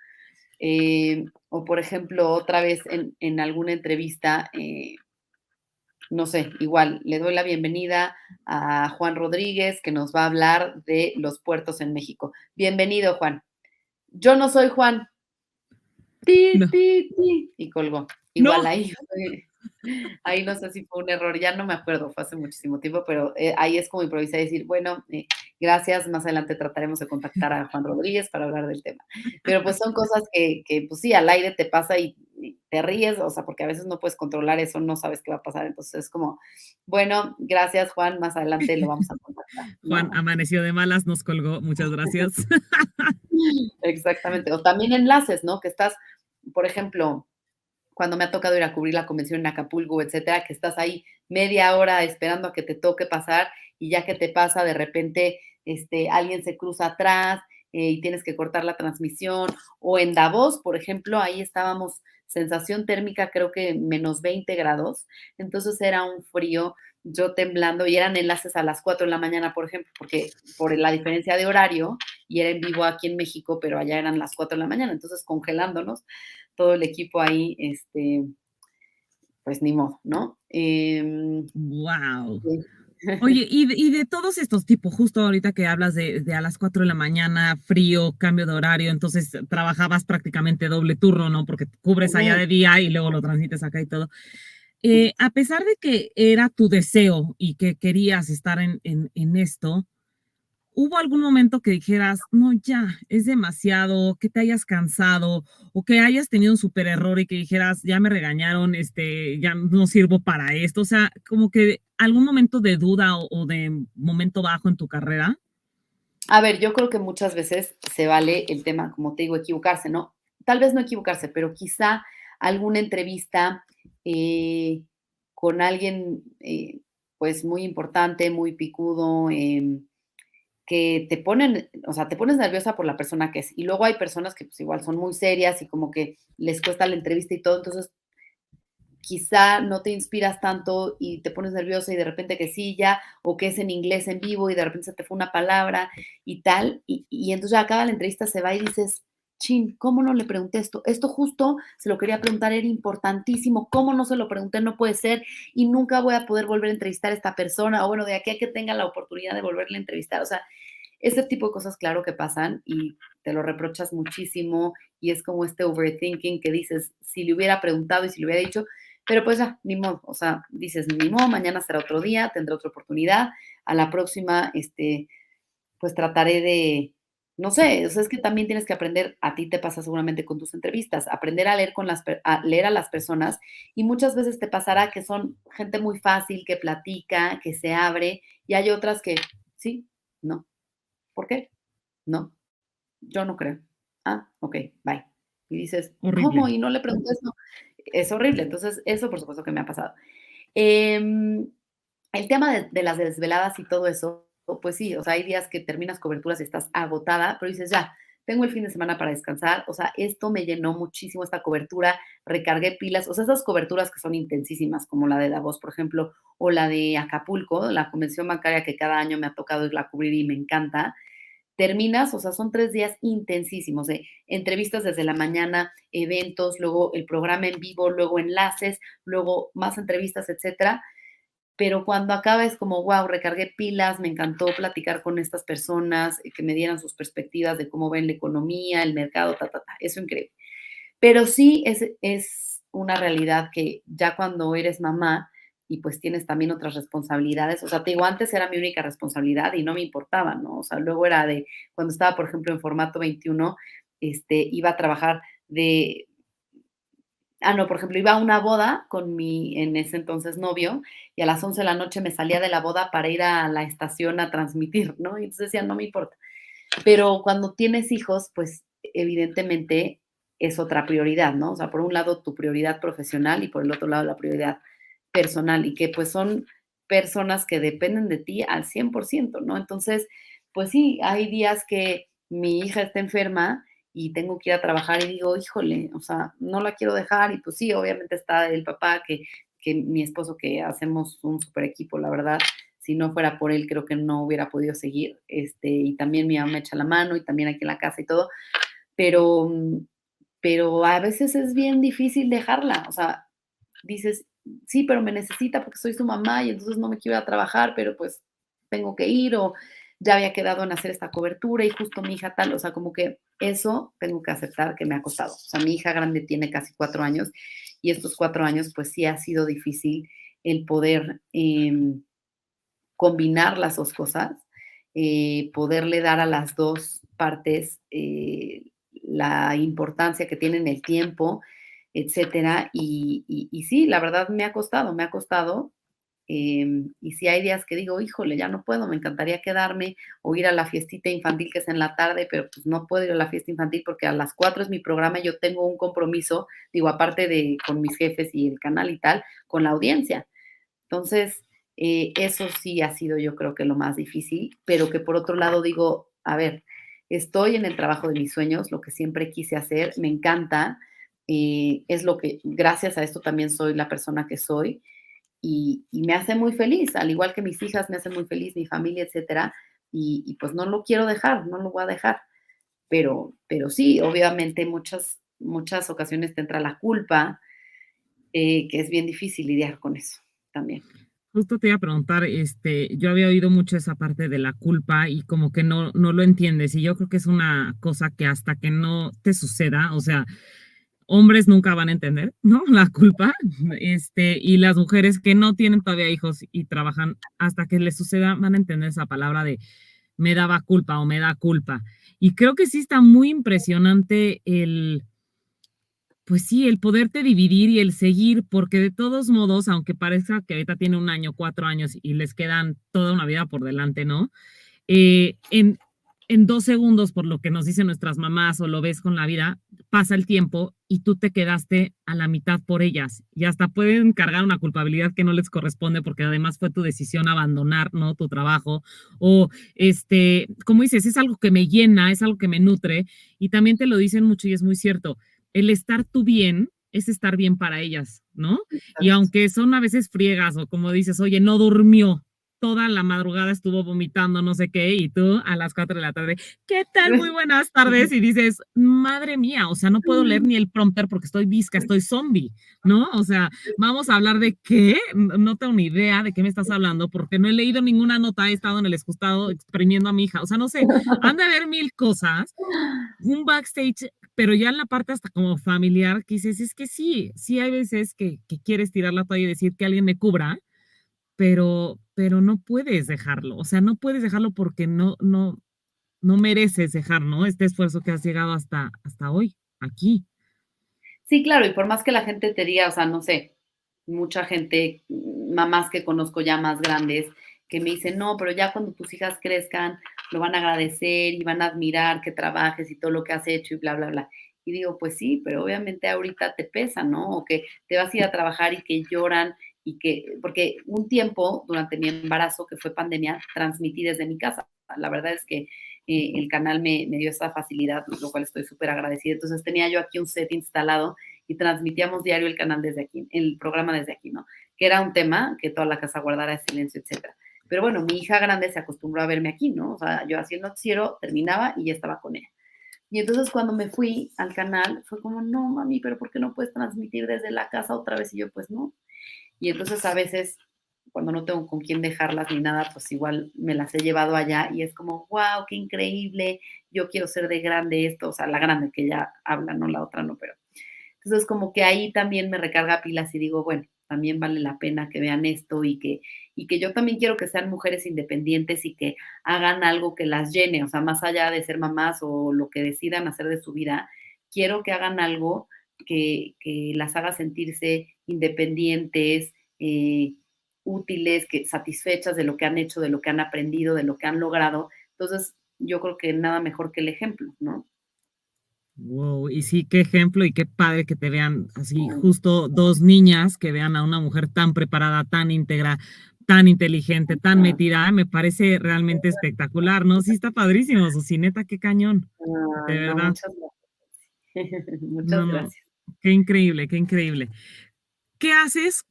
O por ejemplo, otra vez en alguna entrevista, no sé, igual, le doy la bienvenida a Juan Rodríguez, que nos va a hablar de los puertos en México. Bienvenido, Juan. Yo no soy Juan. Ti, No, ti, ti. Y colgó. Igual no. ahí no sé si fue un error, ya no me acuerdo, fue hace muchísimo tiempo, pero ahí es como improvisar y decir, bueno, gracias, más adelante trataremos de contactar a Juan Rodríguez para hablar del tema. Pero pues son cosas que pues sí, al aire te pasa y te ríes, o sea, porque a veces no puedes controlar eso, no sabes qué va a pasar, entonces es como, bueno, gracias Juan, más adelante lo vamos a contactar, Juan ¿no? amaneció de malas, nos colgó. Muchas gracias. Exactamente, o también enlaces, ¿no? Que estás, por ejemplo, cuando me ha tocado ir a cubrir la convención en Acapulco, etcétera, que estás ahí media hora esperando a que te toque pasar y ya que te pasa, de repente alguien se cruza atrás y tienes que cortar la transmisión. O en Davos, por ejemplo, ahí estábamos, sensación térmica, creo que -20 grados, entonces era un frío, yo temblando y eran enlaces a las 4 de la mañana, por ejemplo, porque por la diferencia de horario y era en vivo aquí en México, pero allá eran las 4 de la mañana, entonces congelándonos todo el equipo ahí, pues ni modo, ¿no? Wow. Sí. Oye, y de todos estos tipos, justo ahorita que hablas de a las 4 de la mañana, frío, cambio de horario, entonces trabajabas prácticamente doble turno, ¿no? Porque cubres allá Ujú, de día y luego lo transmites acá y todo. A pesar de que era tu deseo y que querías estar en esto, ¿hubo algún momento que dijeras, no, ya, es demasiado, que te hayas cansado o que hayas tenido un súper error y que dijeras, ya me regañaron, ya no sirvo para esto? O sea, como que algún momento de duda o de momento bajo en tu carrera. A ver, yo creo que muchas veces se vale el tema, como te digo, equivocarse, ¿no? Tal vez no equivocarse, pero quizá alguna entrevista eh, con alguien, pues muy importante, muy picudo, que te ponen, o sea, te pones nerviosa por la persona que es. Y luego hay personas que pues igual son muy serias y como que les cuesta la entrevista y todo, entonces quizá no te inspiras tanto y te pones nerviosa y de repente que sí ya, o que es en inglés en vivo y de repente se te fue una palabra y tal, y entonces ya acaba la entrevista, se va y dices, chin, ¿cómo no le pregunté esto? Esto justo se lo quería preguntar, era importantísimo, ¿cómo no se lo pregunté? No puede ser, y nunca voy a poder volver a entrevistar a esta persona, o bueno, de aquí a que tenga la oportunidad de volverle a entrevistar, o sea, ese tipo de cosas, claro que pasan y te lo reprochas muchísimo y es como este overthinking que dices, si le hubiera preguntado y si le hubiera dicho, pero pues ya, ni modo, o sea, dices, ni modo, mañana será otro día, tendré otra oportunidad, a la próxima, pues trataré de, no sé, o sea, es que también tienes que aprender, a ti te pasa seguramente con tus entrevistas, aprender a leer, a leer a las personas y muchas veces te pasará que son gente muy fácil, que platica, que se abre y hay otras que, sí, no, ¿por qué? No, yo no creo. Ah, okey, bye. Y dices: "¿Cómo? Horrible. Y no le pregunté eso". Es horrible. Entonces, eso por supuesto que me ha pasado. Em, el tema de las desveladas y todo eso, pues sí, o sea, hay días que terminas coberturas y estás agotada, pero dices: "Ya, tengo el fin de semana para descansar". O sea, esto me llenó muchísimo esta cobertura, recargué pilas. O sea, esas coberturas que son intensísimas, como la de Davos, por ejemplo, o la de Acapulco, la convención bancaria que cada año me ha tocado irla a cubrir y me encanta. Terminas, o sea, son 3 días intensísimos de entrevistas desde la mañana, eventos, luego el programa en vivo, luego enlaces, luego más entrevistas, etcétera. pero cuando acaba es como, wow, recargué pilas, me encantó platicar con estas personas, que me dieran sus perspectivas de cómo ven la economía, el mercado, eso increíble. Pero sí es una realidad que ya cuando eres mamá y pues tienes también otras responsabilidades, o sea, te digo, antes era mi única responsabilidad y no me importaba, ¿no? O sea, luego era de, cuando estaba, por ejemplo, en formato 21, iba a trabajar de, no, por ejemplo, iba a una boda con mi, en ese entonces, novio, y a las 11 de la noche me salía de la boda para ir a la estación a transmitir, ¿no? Y entonces decía, no me importa. Pero cuando tienes hijos, pues evidentemente es otra prioridad, ¿no? O sea, por un lado tu prioridad profesional y por el otro lado la prioridad personal y que pues son personas que dependen de ti al 100%, ¿no? Entonces, pues sí, hay días que mi hija está enferma y tengo que ir a trabajar y digo, híjole, o sea, no la quiero dejar y pues sí, obviamente está el papá que mi esposo que hacemos un super equipo, la verdad, si no fuera por él, creo que no hubiera podido seguir. Y también mi mamá me echa la mano y también aquí en la casa y todo, pero, pero a veces es bien difícil dejarla. O sea, dices, sí, pero me necesita porque soy su mamá y entonces no me quiero ir a trabajar, pero pues tengo que ir o ya había quedado en hacer esta cobertura y justo mi hija tal, o sea, como que eso tengo que aceptar que me ha costado. O sea, mi hija grande tiene casi 4 años y estos 4 años pues sí ha sido difícil el poder combinar las dos cosas, poderle dar a las dos partes la importancia que tienen el tiempo, etcétera. Y sí, la verdad me ha costado. Y si hay días que digo, híjole, ya no puedo, me encantaría quedarme o ir a la fiestita infantil que es en la tarde, pero pues no puedo ir a la fiesta infantil porque a las 4 es mi programa y yo tengo un compromiso, digo, aparte de con mis jefes y el canal y tal, con la audiencia. Entonces, eso sí ha sido yo creo que lo más difícil, pero que por otro lado digo, a ver, estoy en el trabajo de mis sueños, lo que siempre quise hacer, me encanta, es lo que, gracias a esto también soy la persona que soy y me hace muy feliz, al igual que mis hijas me hacen muy feliz, mi familia, etcétera, y pues no lo quiero dejar, no lo voy a dejar, pero sí, obviamente muchas ocasiones te entra la culpa, que es bien difícil lidiar con eso también. Justo te iba a preguntar, yo había oído mucho esa parte de la culpa y como que no lo entiendes, y yo creo que es una cosa que hasta que no te suceda, o sea, hombres nunca van a entender, ¿no? La culpa, y las mujeres que no tienen todavía hijos y trabajan hasta que les suceda van a entender esa palabra de me daba culpa o me da culpa. Y creo que sí está muy impresionante el, pues sí, el poderte dividir y el seguir, porque de todos modos, aunque parezca que ahorita tiene 1 año, 4 años y les quedan toda una vida por delante, ¿no? Eh, en, en 2 segundos, por lo que nos dicen nuestras mamás o lo ves con la vida, pasa el tiempo y tú te quedaste a la mitad por ellas y hasta pueden cargar una culpabilidad que no les corresponde porque además fue tu decisión abandonar, ¿no? Tu trabajo o como dices, es algo que me llena, es algo que me nutre y también te lo dicen mucho y es muy cierto, el estar tú bien es estar bien para ellas, ¿no? Y Exacto. aunque son a veces friegas o como dices, oye, no durmió, toda la madrugada estuvo vomitando, no sé qué, y tú a las 4 de la tarde, ¿qué tal? Muy buenas tardes. Y dices, madre mía, o sea, no puedo leer ni el prompter porque estoy visca, estoy zombie, ¿no? O sea, vamos a hablar de qué, no tengo ni idea de qué me estás hablando porque no he leído ninguna nota, he estado en el excusado exprimiendo a mi hija, o sea, no sé, han de haber mil cosas, un backstage, pero ya en la parte hasta como familiar, que dices, es que sí, sí hay veces que quieres tirar la toalla y decir que alguien me cubra, pero no puedes dejarlo, o sea, no puedes dejarlo porque no mereces dejar, ¿no? Este esfuerzo que has llegado hasta hoy, aquí. Sí, claro, y por más que la gente te diga, o sea, no sé, mucha gente, mamás que conozco ya más grandes, que me dicen, no, pero ya cuando tus hijas crezcan, lo van a agradecer y van a admirar que trabajes y todo lo que has hecho y bla, bla, bla. Y digo, pues sí, pero obviamente ahorita te pesa, ¿no? O que te vas a ir a trabajar y que lloran y que, porque un tiempo durante mi embarazo, que fue pandemia, transmití desde mi casa. La verdad es que el canal me dio esa facilidad, lo cual estoy súper agradecida. Entonces tenía yo aquí un set instalado y transmitíamos diario el canal desde aquí, el programa desde aquí, ¿no? Que era un tema que toda la casa guardara silencio, etcétera. Pero bueno, mi hija grande se acostumbró a verme aquí, ¿no? O sea, yo hacía el noticiero, terminaba y ya estaba con ella. Y entonces cuando me fui al canal, fue como, no, mami, pero ¿por qué no puedes transmitir desde la casa otra vez? Y yo, pues no. Y entonces a veces cuando no tengo con quién dejarlas ni nada, pues igual me las he llevado allá y es como, wow, qué increíble, yo quiero ser de grande esto, o sea, la grande que ya habla, no la otra no, pero entonces como que ahí también me recarga pilas y digo, bueno, también vale la pena que vean esto y que yo también quiero que sean mujeres independientes y que hagan algo que las llene, o sea, más allá de ser mamás o lo que decidan hacer de su vida, quiero que hagan algo que las haga sentirse independientes, útiles, que satisfechas de lo que han hecho, de lo que han aprendido, de lo que han logrado. Entonces, yo creo que nada mejor que el ejemplo, ¿no? Wow, y sí, qué ejemplo y qué padre que te vean así, justo 2 niñas que vean a una mujer tan preparada, tan íntegra, tan inteligente, tan Ah, metida, me parece realmente espectacular, ¿no? Sí está padrísimo, Susi, neta, qué cañón, de ay, no, verdad. muchas gracias. Muchas No, no, gracias. qué increíble, qué increíble. ¿Qué haces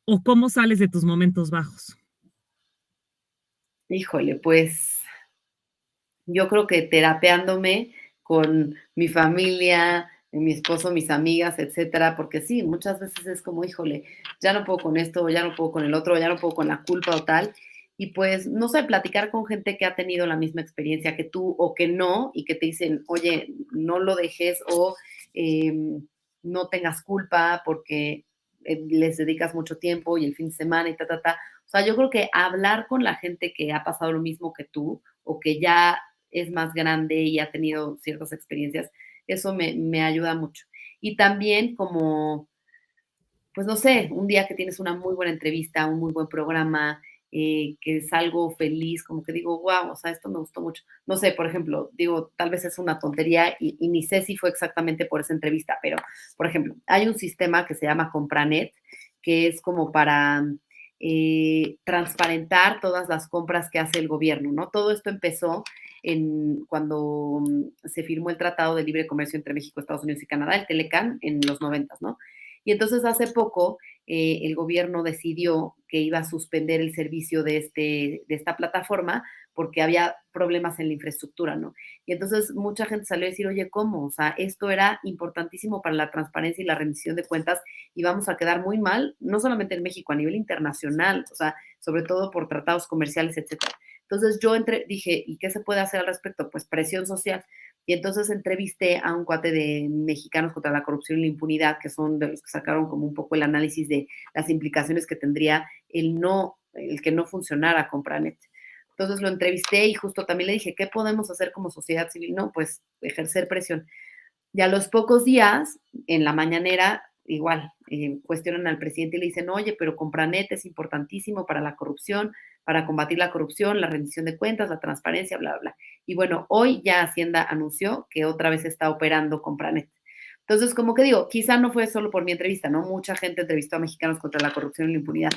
o cómo sales de tus momentos bajos? Híjole, pues yo creo que terapeándome con mi familia, mi esposo, mis amigas, etcétera, porque sí, muchas veces es como, híjole, ya no puedo con esto, ya no puedo con el otro, ya no puedo con la culpa o tal. Y pues, no sé, platicar con gente que ha tenido la misma experiencia que tú o que no, y que te dicen, oye, no lo dejes o no tengas culpa porque les dedicas mucho tiempo y el fin de semana y ta, ta, ta. O sea, yo creo que hablar con la gente que ha pasado lo mismo que tú o que ya es más grande y ha tenido ciertas experiencias, eso me ayuda mucho. Y también como, pues no sé, un día que tienes una muy buena entrevista, un muy buen programa, que salgo feliz, como que digo, wow, o sea, esto me gustó mucho. No sé, por ejemplo, digo, tal vez es una tontería y ni sé si fue exactamente por esa entrevista, pero, por ejemplo, hay un sistema que se llama Compranet, que es como para transparentar todas las compras que hace el gobierno, ¿no? Todo esto empezó cuando se firmó el Tratado de Libre Comercio entre México, Estados Unidos y Canadá, el Telecan, en los 90, ¿no? Y entonces hace poco el gobierno decidió que iba a suspender el servicio de esta plataforma porque había problemas en la infraestructura, ¿no? Y entonces mucha gente salió a decir, oye, ¿cómo? O sea, esto era importantísimo para la transparencia y la rendición de cuentas y vamos a quedar muy mal, no solamente en México, a nivel internacional, o sea, sobre todo por tratados comerciales, etcétera. Entonces yo dije, ¿y qué se puede hacer al respecto? Pues presión social. Y entonces entrevisté a un cuate de Mexicanos contra la Corrupción y la Impunidad, que son de los que sacaron como un poco el análisis de las implicaciones que tendría el que no funcionara Compranet. Entonces lo entrevisté y justo también le dije, ¿qué podemos hacer como sociedad civil? No, pues ejercer presión. Y a los pocos días, en la mañanera, igual, cuestionan al presidente y le dicen, oye, pero Compranet es importantísimo para la corrupción, para combatir la corrupción, la rendición de cuentas, la transparencia, bla, bla, bla. Y bueno, hoy ya Hacienda anunció que otra vez está operando Compranet. Entonces, como que digo, quizá no fue solo por mi entrevista, ¿no? Mucha gente entrevistó a mexicanos contra la corrupción y la impunidad,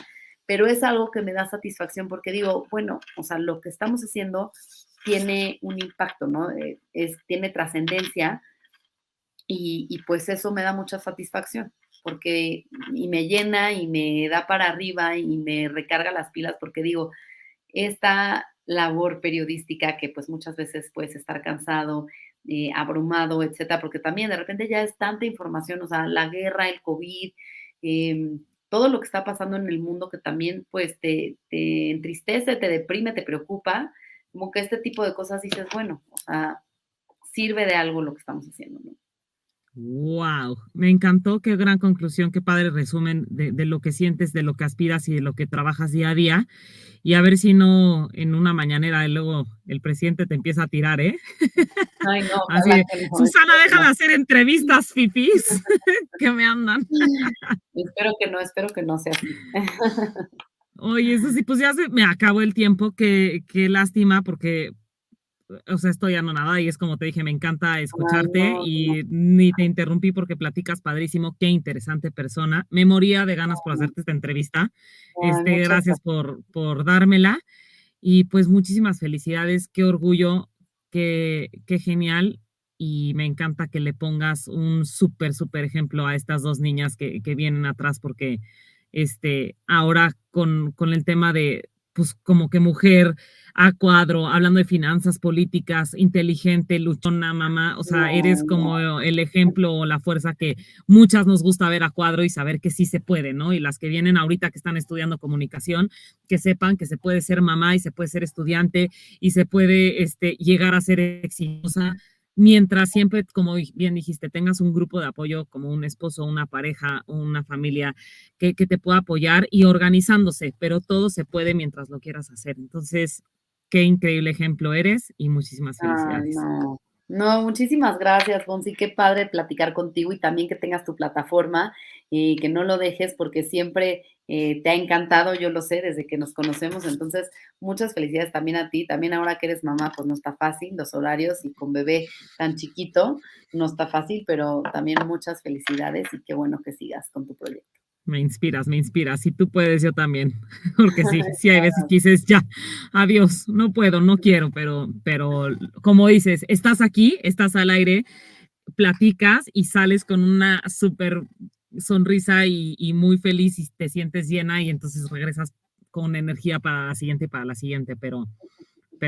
pero es algo que me da satisfacción porque digo, bueno, o sea, lo que estamos haciendo tiene un impacto, ¿no? Tiene trascendencia y pues eso me da mucha satisfacción, porque y me llena y me da para arriba y me recarga las pilas, porque digo, esta labor periodística que pues muchas veces puedes estar cansado, abrumado, etcétera, porque también de repente ya es tanta información, o sea, la guerra, el COVID, todo lo que está pasando en el mundo que también pues te entristece, te deprime, te preocupa, como que este tipo de cosas dices, bueno, o sea, sirve de algo lo que estamos haciendo, ¿no? Wow, me encantó, qué gran conclusión, qué padre resumen de lo que sientes, de lo que aspiras y de lo que trabajas día a día. Y a ver si no en una mañanera y luego el presidente te empieza a tirar, ¿eh? Ay, no, Así ojalá de, que no, Susana, espero que deja de no. hacer entrevistas fifís que me andan. Espero que no sea así. Oye, eso sí, pues ya se me acabó el tiempo, qué lástima, porque, o sea, estoy anonadada y es como te dije, me encanta Ay, escucharte no, no, y ni te interrumpí porque platicas padrísimo, qué interesante persona. Me moría de ganas por no. hacerte esta entrevista. Ay, muchas Gracias gracias. por dármela y pues muchísimas felicidades, qué orgullo, qué genial y me encanta que le pongas un súper, súper ejemplo a estas 2 niñas que vienen atrás porque, ahora con el tema de, pues, como que mujer a cuadro, hablando de finanzas, políticas, inteligente, luchona, mamá, o sea, eres No, no. como el ejemplo o la fuerza que muchas nos gusta ver a cuadro y saber que sí se puede, ¿no? Y las que vienen ahorita que están estudiando comunicación, que sepan que se puede ser mamá y se puede ser estudiante y se puede llegar a ser exitosa mientras siempre, como bien dijiste, tengas un grupo de apoyo como un esposo, una pareja, una familia que te pueda apoyar y organizándose, pero todo se puede mientras lo quieras hacer. Entonces, qué increíble ejemplo eres y muchísimas Ay, felicidades. no. No, muchísimas gracias, Fonsi. Qué padre platicar contigo y también que tengas tu plataforma y que no lo dejes porque siempre te ha encantado, yo lo sé, desde que nos conocemos. Entonces, muchas felicidades también a ti. También ahora que eres mamá, pues no está fácil, los horarios y con bebé tan chiquito, no está fácil, pero también muchas felicidades y qué bueno que sigas con tu proyecto. Me inspiras, me inspiras. Si tú puedes, yo también. Porque sí, sí hay veces que dices, ya, adiós, no puedo, no quiero, pero como dices, estás aquí, estás al aire, platicas y sales con una súper sonrisa y muy feliz y te sientes llena y entonces regresas con energía para la siguiente y para la siguiente, pero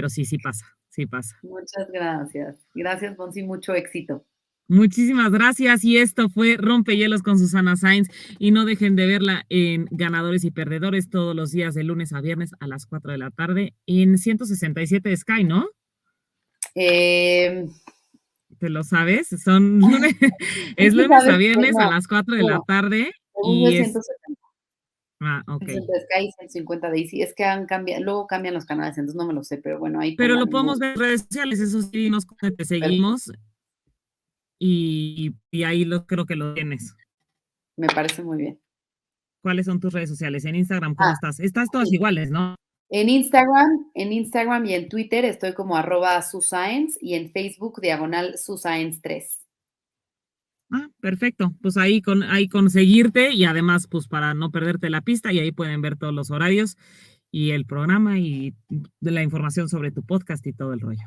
sí, sí pasa, sí pasa. Muchas gracias. Gracias, Fonsi. Mucho éxito. Muchísimas gracias y esto fue Rompehielos con Susana Sainz y no dejen de verla en Ganadores y Perdedores todos los días de lunes a viernes a las 4 de la tarde en 167 de Sky, ¿no? Eh, ¿Te lo sabes? Son lunes, es es que lunes a sabes que viernes a no, las 4 de la no, tarde según yo y es es, 170. ok. 160 Sky y 150 de Easy. Es que han cambiado, luego cambian los canales, entonces no me lo sé, pero bueno, ahí Pero lo pongan en podemos Google. ver en redes sociales, eso sí, dinos cómo te Perfecto, seguimos y ahí creo que lo tienes. me parece muy bien. ¿Cuáles son tus redes sociales? En Instagram, ¿cómo Ah, estás? Estás todas sí. iguales, ¿no? En Instagram y en Twitter estoy como @suscience y en Facebook diagonal suscience3. Ah, perfecto. Pues ahí conseguirte y además, pues para no perderte la pista y ahí pueden ver todos los horarios y el programa y de la información sobre tu podcast y todo el rollo.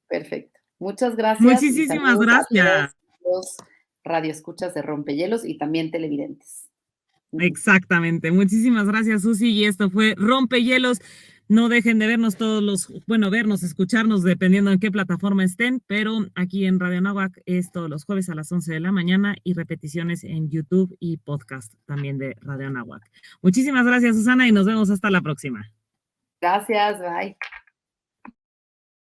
Perfecto. Muchas gracias y Muchísimas saludos a gracias. todos los radioescuchas de Rompehielos y también televidentes. Exactamente. Muchísimas gracias, Susi. Y esto fue Rompehielos. No dejen de vernos todos bueno, vernos, escucharnos, dependiendo en qué plataforma estén, pero aquí en Radio Nahuac es todos los jueves a las 11 de la mañana y repeticiones en YouTube y podcast también de Radio Nahuac. Muchísimas gracias, Susana, y nos vemos hasta la próxima. Gracias, bye.